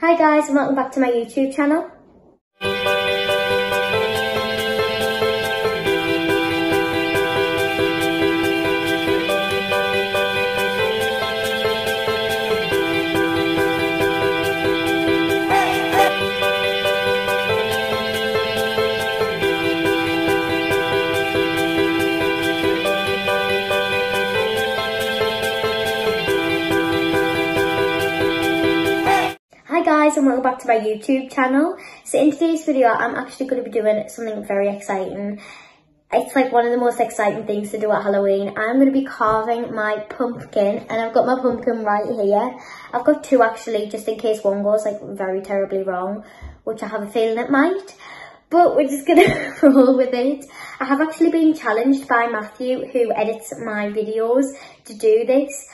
Hi guys and welcome back to my YouTube channel. Hi guys and welcome back to my YouTube channel. So in today's video I'm actually going to be doing something very exciting. It's like one of the most exciting things to do at Halloween. I'm going to be carving my pumpkin and I've got my pumpkin right here. I've got two actually, just in case one goes like very terribly wrong, which I have a feeling it might. But we're just going to roll with it. I have actually been challenged by Matthew, who edits my videos, to do this.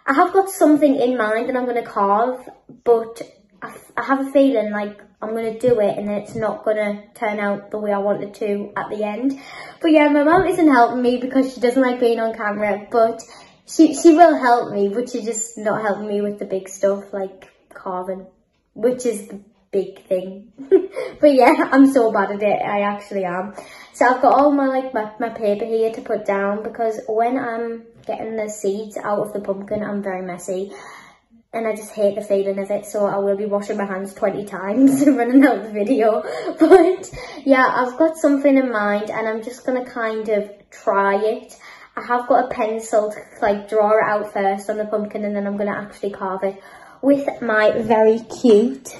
I have got something in mind that I'm going to carve, but I have a feeling like I'm going to do it and then it's not going to turn out the way I want it to at the end. But yeah, my mum isn't helping me because she doesn't like being on camera, but she will help me, but she's just not helping me with the big stuff like carving, which is the big thing. But yeah, I'm so bad at it, I actually am. So I've got all my my paper here to put down because when I'm getting the seeds out of the pumpkin, I'm very messy. And I just hate the feeling of it, so I will be washing my hands 20 times running out the video. But yeah, I've got something in mind and I'm just going to kind of try it. I have got a pencil to like draw it out first on the pumpkin and then I'm going to actually carve it with my very cute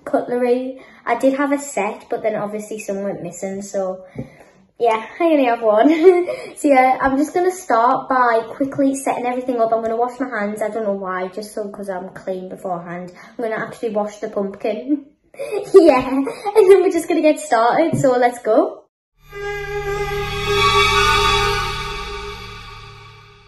cutlery. I did have a set, but then obviously some went missing, so yeah, I only have one. So yeah, I'm just going to start by quickly setting everything up. I'm going to wash my hands. I don't know why, just so because I'm clean beforehand. I'm going to actually wash the pumpkin. Yeah, and then we're just going to get started. So let's go.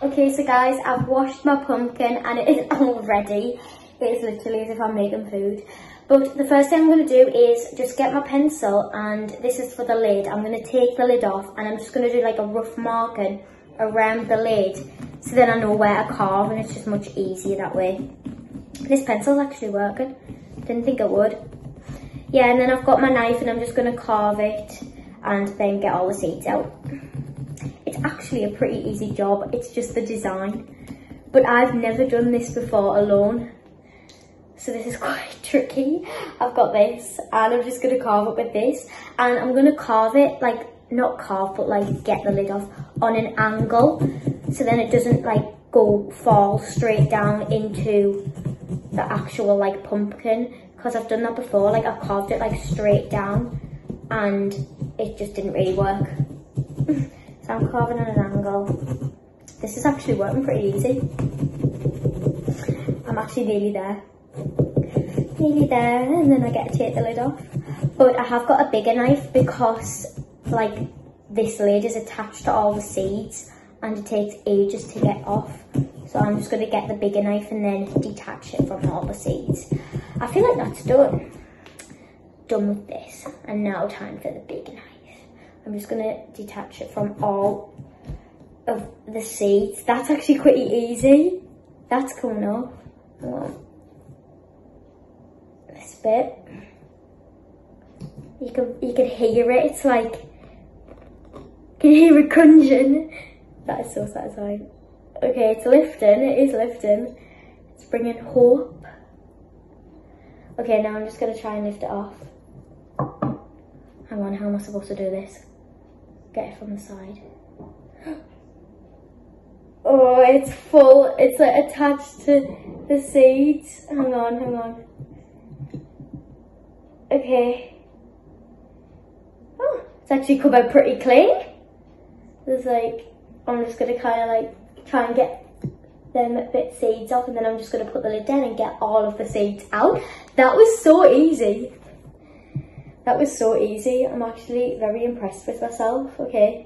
Okay, so guys, I've washed my pumpkin and it is all ready. It is literally as if I'm making food. But the first thing I'm going to do is just get my pencil, and this is for the lid. I'm going to take the lid off and I'm just going to do like a rough marking around the lid so then I know where to carve and it's just much easier that way. This pencil's actually working. Didn't think it would. Yeah, and then I've got my knife and I'm just going to carve it and then get all the seeds out. It's actually a pretty easy job. It's just the design. But I've never done this before alone. So this is quite tricky. I've got this and I'm just going to carve it with this. And I'm going to carve it, like, not carve, but like get the lid off on an angle. So then it doesn't like fall straight down into the actual like pumpkin. Because I've done that before, like I've carved it like straight down and it just didn't really work. So I'm carving on an angle. This is actually working pretty easy. I'm actually nearly there. Nearly there, and then I get to take the lid off. But I have got a bigger knife because like this lid is attached to all the seeds and it takes ages to get off. So I'm just going to get the bigger knife and then detach it from all the seeds. I feel like that's done. Done with this. And now time for the big knife. I'm just going to detach it from all of the seeds. That's actually pretty easy. That's coming off. This bit, you can hear it. It's like you can hear it crunching. That is so satisfying. Okay, it's lifting. It is lifting. It's bringing hope. Okay, now I'm just gonna try and lift it off. Hang on, how am I supposed to do this? Get it from the side. Oh, it's full. It's like attached to the seeds. Hang on, hang on. Okay. Oh, it's actually come out pretty clean. There's like, I'm just gonna kind of like try and get them bit seeds off, and then I'm just gonna put the lid down and get all of the seeds out. That was so easy. That was so easy. I'm actually very impressed with myself. Okay.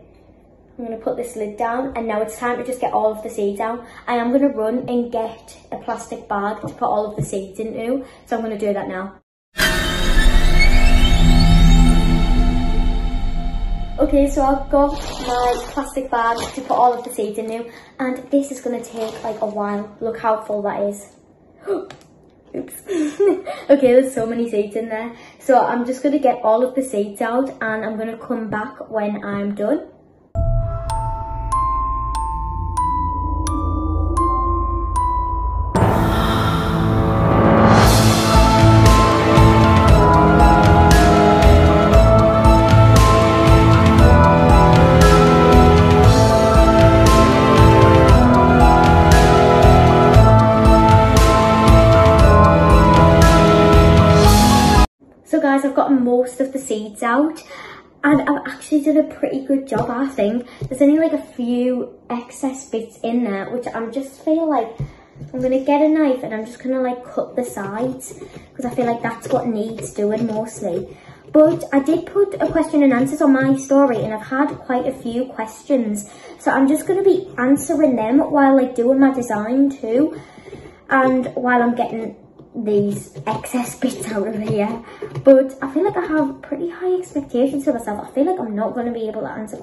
I'm going to put this lid down and now it's time to just get all of the seeds out. I am going to run and get a plastic bag to put all of the seeds into. So I'm going to do that now. Okay, so I've got my plastic bag to put all of the seeds into, and this is going to take like a while. Look how full that is. Oops. Okay, there's so many seeds in there. So I'm just going to get all of the seeds out and I'm going to come back when I'm done. So guys, I've gotten most of the seeds out and I've actually done a pretty good job, I think. There's only like a few excess bits in there, which I'm just feel like I'm going to get a knife and I'm just going to like cut the sides because I feel like that's what needs doing mostly. But I did put a question and answers on my story and I've had quite a few questions. So I'm just going to be answering them while like doing my design too. And while I'm getting these excess bits out of here, but I feel like I have pretty high expectations for myself. I feel like I'm not going to be able to answer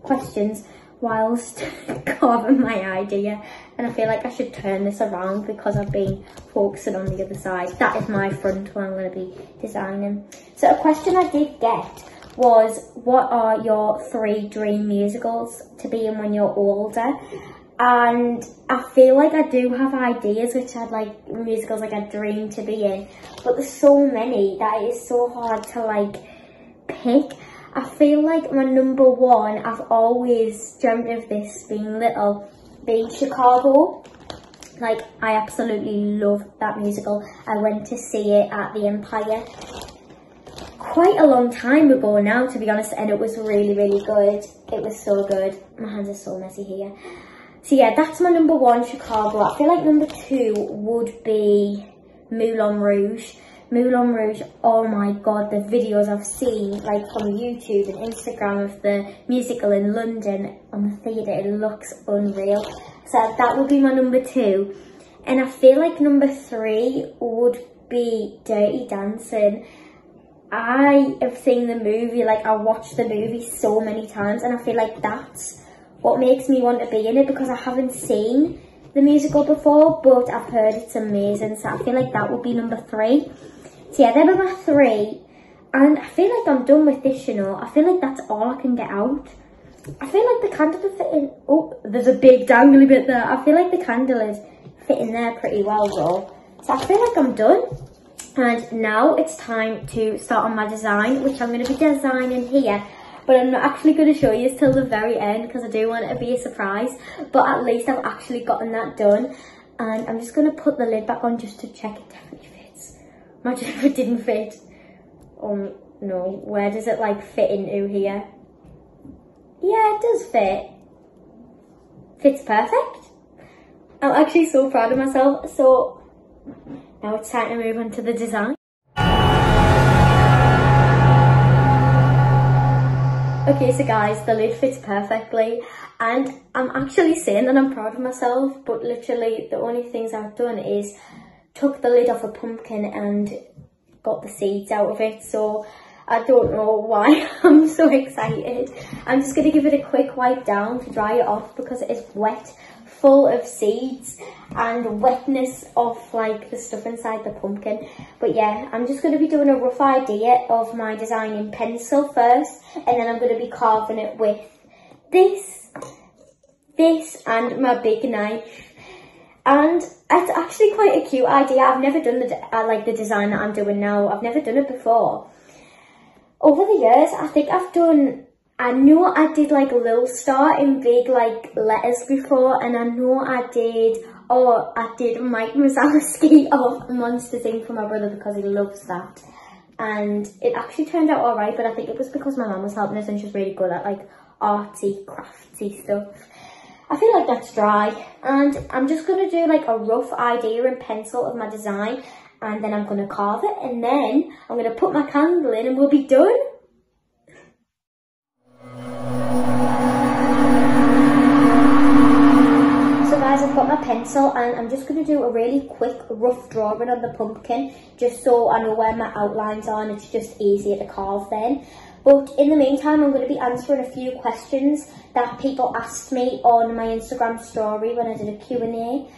questions whilst carving my idea, and I feel like I should turn this around because I've been focusing on the other side. That is my front where I'm going to be designing. So a question I did get was, what are your 3 dream musicals to be in when you're older? And I feel like I do have ideas which I'd like, musicals like I dream to be in, but there's so many that it is so hard to like pick. I feel like my number 1, I've always dreamt of this being little, being Chicago. Like, I absolutely love that musical. I went to see it at the Empire quite a long time ago now, to be honest, and it was really, really good. It was so good. My hands are so messy here. So yeah, that's my number 1, Chicago. I feel like number 2 would be Moulin Rouge. Moulin Rouge, oh my god, the videos I've seen like from YouTube and Instagram of the musical in London on the theatre, it looks unreal. So that would be my number 2. And I feel like number 3 would be Dirty Dancing. I have seen the movie, like I watched the movie so many times, and I feel like that's what makes me want to be in it, because I haven't seen the musical before, but I've heard it's amazing. So I feel like that would be number 3. So yeah, them are my 3. And I feel like I'm done with this, you know. I feel like that's all I can get out. I feel like the candle will fit in. Oh, there's a big dangly bit there. I feel like the candle is fitting there pretty well though. So I feel like I'm done. And now it's time to start on my design, which I'm going to be designing here. But I'm not actually going to show you till the very end because I do want it to be a surprise. But at least I've actually gotten that done. And I'm just going to put the lid back on just to check it definitely fits. Imagine if it didn't fit. Oh no, where does it like fit into here? Yeah, it does fit. Fits perfect. I'm actually so proud of myself. So now it's time to move on to the design. Okay, so guys, the lid fits perfectly, and I'm actually saying that I'm proud of myself, but literally the only things I've done is took the lid off a pumpkin and got the seeds out of it, so I don't know why I'm so excited. I'm just going to give it a quick wipe down to dry it off because it is wet, full of seeds and wetness of like the stuff inside the pumpkin. But yeah, I'm just going to be doing a rough idea of my design in pencil first, and then I'm going to be carving it with this and my big knife. And it's actually quite a cute idea. I've never done the design that I'm doing now. I've never done it before. Over the years, I know I did like a little star in big like letters before, and I know I did Mike Wazowski of Monsters Inc. for my brother because he loves that. And it actually turned out alright, but I think it was because my mum was helping us and she's really good at like artsy, crafty stuff. I feel like that's dry, and I'm just going to do like a rough idea in pencil of my design, and then I'm going to carve it, and then I'm going to put my candle in and we'll be done. So guys, I've got my pencil and I'm just going to do a really quick rough drawing on the pumpkin, just so I know where my outlines are and it's just easier to carve then. But in the meantime, I'm going to be answering a few questions that people asked me on my Instagram story when I did a Q&A.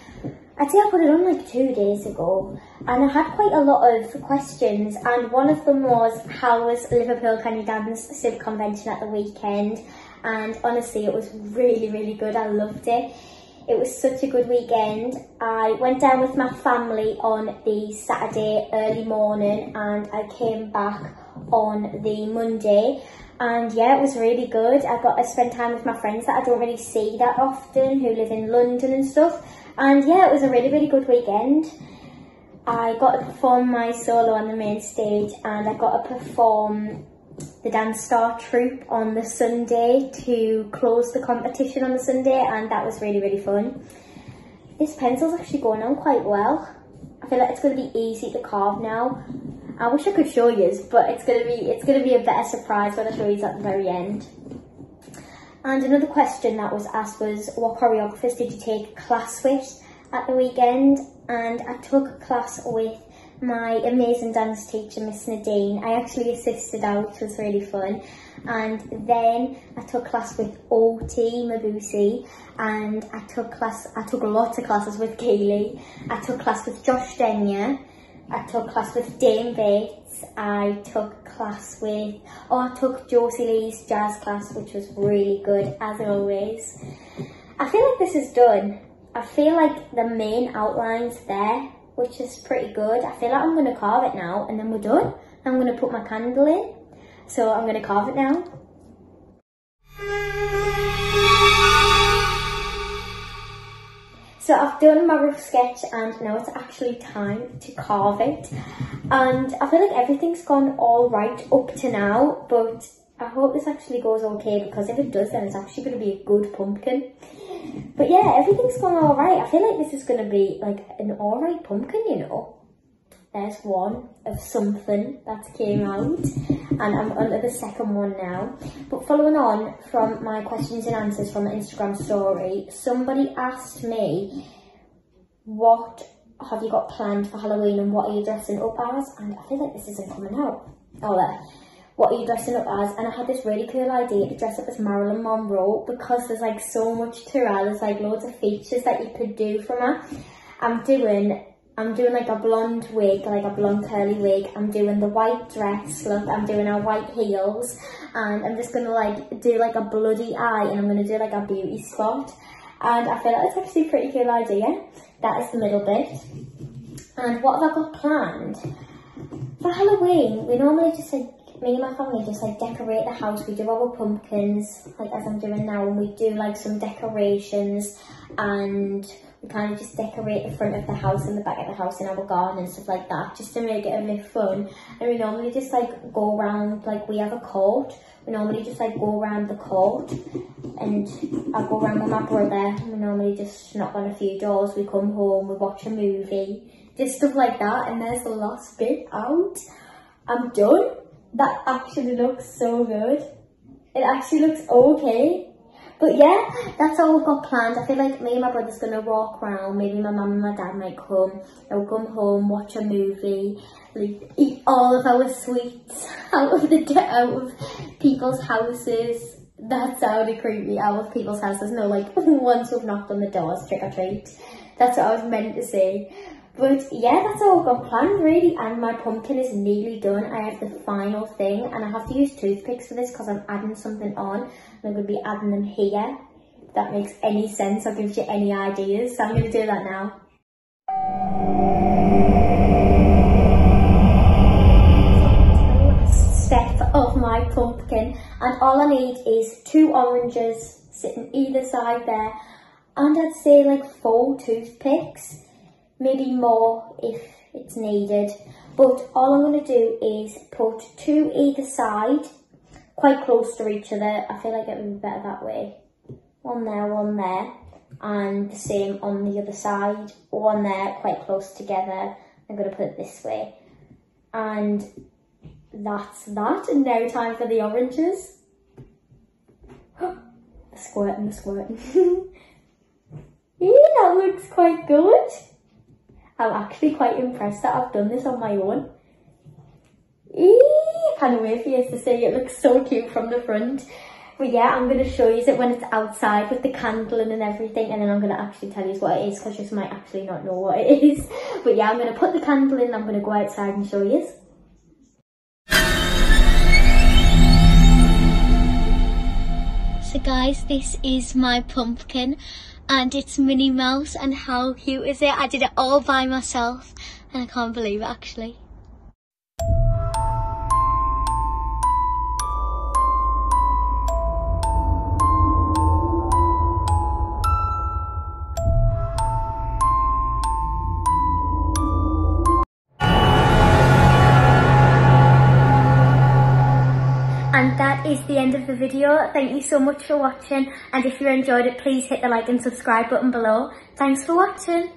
I'd say I put it on like 2 days ago, and I had quite a lot of questions, and one of them was, how was Liverpool Can You Dance Civic Convention at the weekend? And honestly, it was really, really good. I loved it. It was such a good weekend. I went down with my family on the Saturday early morning, and I came back on the Monday. And yeah, it was really good. I got to spend time with my friends that I don't really see that often, who live in London and stuff. And yeah, it was a really, really good weekend. I got to perform my solo on the main stage, and I got to perform the Dance Star troupe on the Sunday to close the competition on the Sunday, and that was really, really fun. This pencil's actually going on quite well. I feel like it's going to be easy to carve now. I wish I could show you, but it's gonna be a better surprise when I show you at the very end. And another question that was asked was, what choreographers did you take class with at the weekend? And I took class with my amazing dance teacher, Miss Nadine. I actually assisted out, which was really fun. And then I took class with Oti Mabusi, and I took lots of classes with Kaylee. I took class with Josh Denyer. I took class with Dame Bates. I took class with, I took Josie Lee's jazz class, which was really good, as always. I feel like this is done. I feel like the main outline's there, which is pretty good. I feel like I'm going to carve it now, and then we're done. I'm going to put my candle in. So I'm going to carve it now. So I've done my rough sketch, and now it's actually time to carve it. And I feel like everything's gone all right up to now, but I hope this actually goes okay, because if it does, then it's actually going to be a good pumpkin. But yeah, everything's gone all right. I feel like this is going to be like an all right pumpkin, you know. There's one of something that came out, and I'm onto the second one now. But following on from my questions and answers from the Instagram story, somebody asked me, what have you got planned for Halloween and what are you dressing up as? And I feel like this isn't coming out. Oh, there. What are you dressing up as? And I had this really cool idea to dress up as Marilyn Monroe, because there's like so much to her. There's like loads of features that you could do from her. I'm doing like a blonde wig, like a blonde curly wig. I'm doing the white dress look. I'm doing our white heels, and I'm just gonna like do like a bloody eye, and I'm gonna do like a beauty spot. And I feel like it's actually a pretty cool idea. That is the middle bit. And what have I got planned for Halloween? We normally just like, me and my family just like decorate the house. We do our pumpkins, like as I'm doing now, and we do like some decorations, and we kind of just decorate the front of the house and the back of the house in our garden and stuff like that, just to make it a bit fun. And we normally just like go around, like we have a court, we normally just like go around the court, and I go around with my brother. We normally just knock on a few doors, we come home, we watch a movie, just stuff like that. And there's the last bit out. I'm done. That actually looks so good. It actually looks okay. But yeah, that's all we've got planned. I feel like me and my brother's going to walk around. Maybe my mum and my dad might come. And we'll come home, watch a movie, like, eat all of our sweets out of people's houses. That sounded creepy, out of people's houses. No, like once we've knocked on the doors, trick or treat. That's what I was meant to say. But yeah, that's all I've got planned really, and my pumpkin is nearly done. I have the final thing, and I have to use toothpicks for this because I'm adding something on, and I'm going to be adding them here. If that makes any sense or gives you any ideas, so I'm going to do that now. Last step of my pumpkin, and all I need is 2 oranges sitting either side there, and I'd say like 4 toothpicks. Maybe more if it's needed, but all I'm going to do is put 2 either side, quite close to each other. I feel like it would be better that way. 1 there, and the same on the other side. 1 there, quite close together. I'm going to put it this way, and that's that. And now time for the oranges. The squirting. Yeah, that looks quite good. I'm actually quite impressed that I've done this on my own. Can't wait for you to see. It looks so cute from the front. But yeah, I'm going to show you it when it's outside with the candling and everything, and then I'm going to actually tell you what it is, because you might actually not know what it is. But yeah, I'm going to put the candle in, I'm going to go outside and show you. So guys, this is my pumpkin, and it's Minnie Mouse, and how cute is it? I did it all by myself, and I can't believe it actually. And that is the end of the video. Thank you so much for watching, and if you enjoyed it, please hit the like and subscribe button below. Thanks for watching.